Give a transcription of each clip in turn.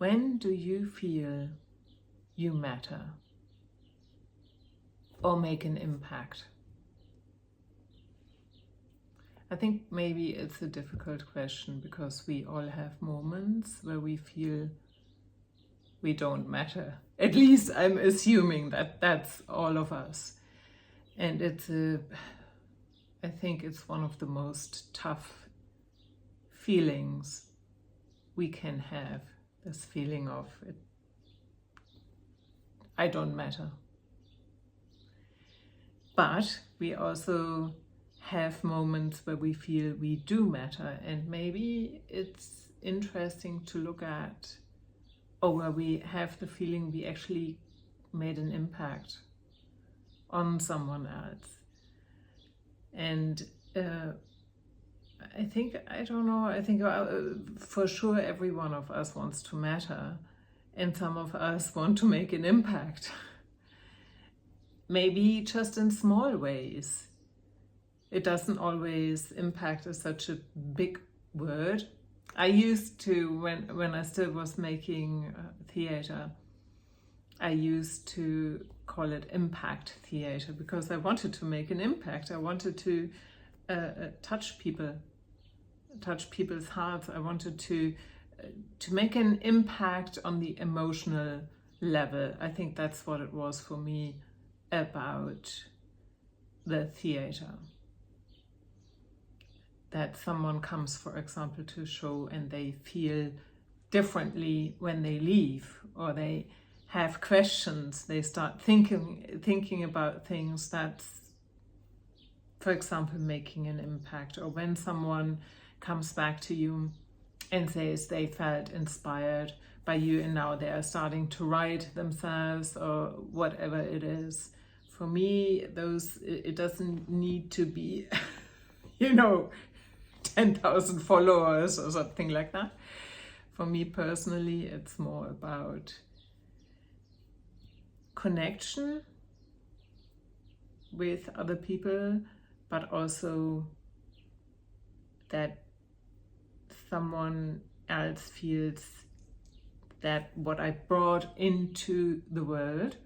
When do you feel you matter or make an impact? I think maybe it's a difficult question because we all have moments where we feel we don't matter. At least I'm assuming that that's all of us. And I think it's one of the most tough feelings we can have, this feeling of it, I don't matter. But we also have moments where we feel we do matter, and maybe it's interesting to look at, or where we have the feeling we actually made an impact on someone else. And I think for sure every one of us wants to matter, and some of us want to make an impact. Maybe just in small ways. It doesn't always impact as such a big word. I used to, when I still was making theater, I used to call it impact theater because I wanted to make an impact. I wanted to touch people's hearts. I wanted to make an impact on the emotional level. I think that's what it was for me about the theater. That someone comes, for example, to a show and they feel differently when they leave, or they have questions, they start thinking about things. That's, for example, making an impact. Or when someone comes back to you and says they felt inspired by you and now they are starting to write themselves, or whatever it is. For me, it doesn't need to be 10,000 followers or something like that. For me personally, it's more about connection with other people, but also that someone else feels that what I brought into the world,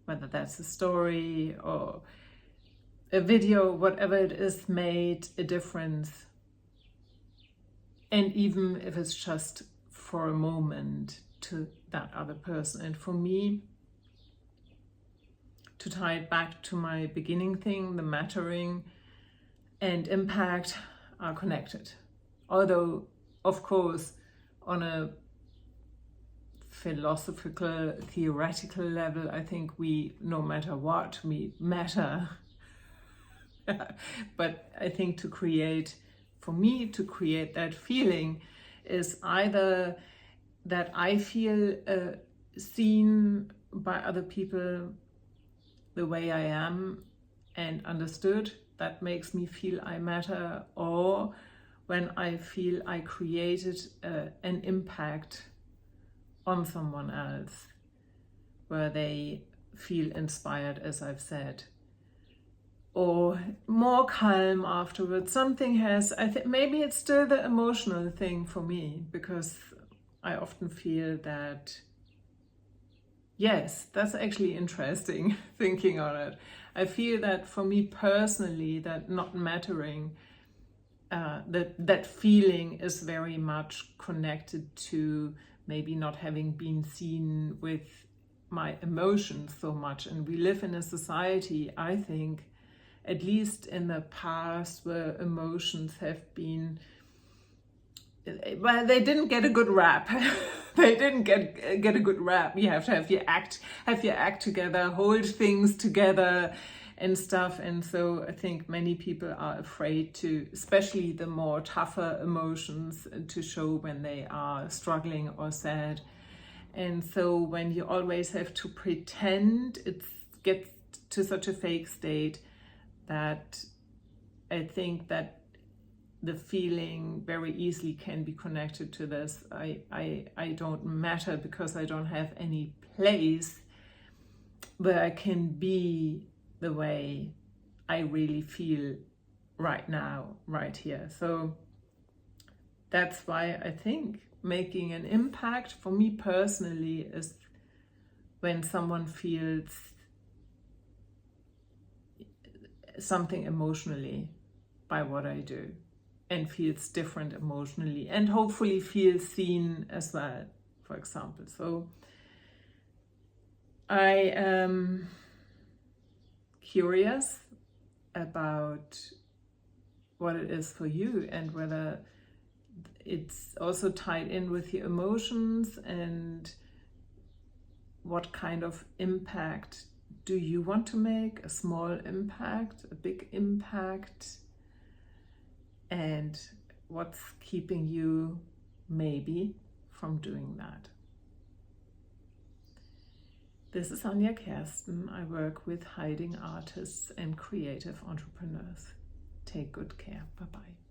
whether that's a story or a video, whatever it is, made a difference. And even if it's just for a moment, to that other person. And for me, to tie it back to my beginning thing, the mattering and impact are connected. Although, of course, on a philosophical, theoretical level, I think we, no matter what, we matter. But I think for me to create that feeling is either that I feel seen by other people the way I am and understood, that makes me feel I matter, or when I feel I created an impact on someone else, where they feel inspired, as I've said, or more calm afterwards. Something has, I think maybe it's still the emotional thing for me, because I often feel that, yes, that's actually interesting thinking on it. I feel that for me personally, that not mattering, that feeling is very much connected to maybe not having been seen with my emotions so much. And we live in a society, I think, at least in the past, where emotions have been, well, they didn't get a good rap. They didn't get a good rap. You have to have your act together, hold things together and stuff. And so I think many people are afraid to, especially the more tougher emotions, to show when they are struggling or sad. And so when you always have to pretend, it gets to such a fake state that I think that the feeling very easily can be connected to this. I don't matter because I don't have any place where I can be the way I really feel right now, right here. So that's why I think making an impact for me personally is when someone feels something emotionally by what I do and feels different emotionally and hopefully feels seen as well, for example. So I am curious about what it is for you and whether it's also tied in with your emotions, and what kind of impact do you want to make? A small impact, a big impact, and what's keeping you maybe from doing that? This is Anja Kersten. I work with hiding artists and creative entrepreneurs. Take good care. Bye-bye.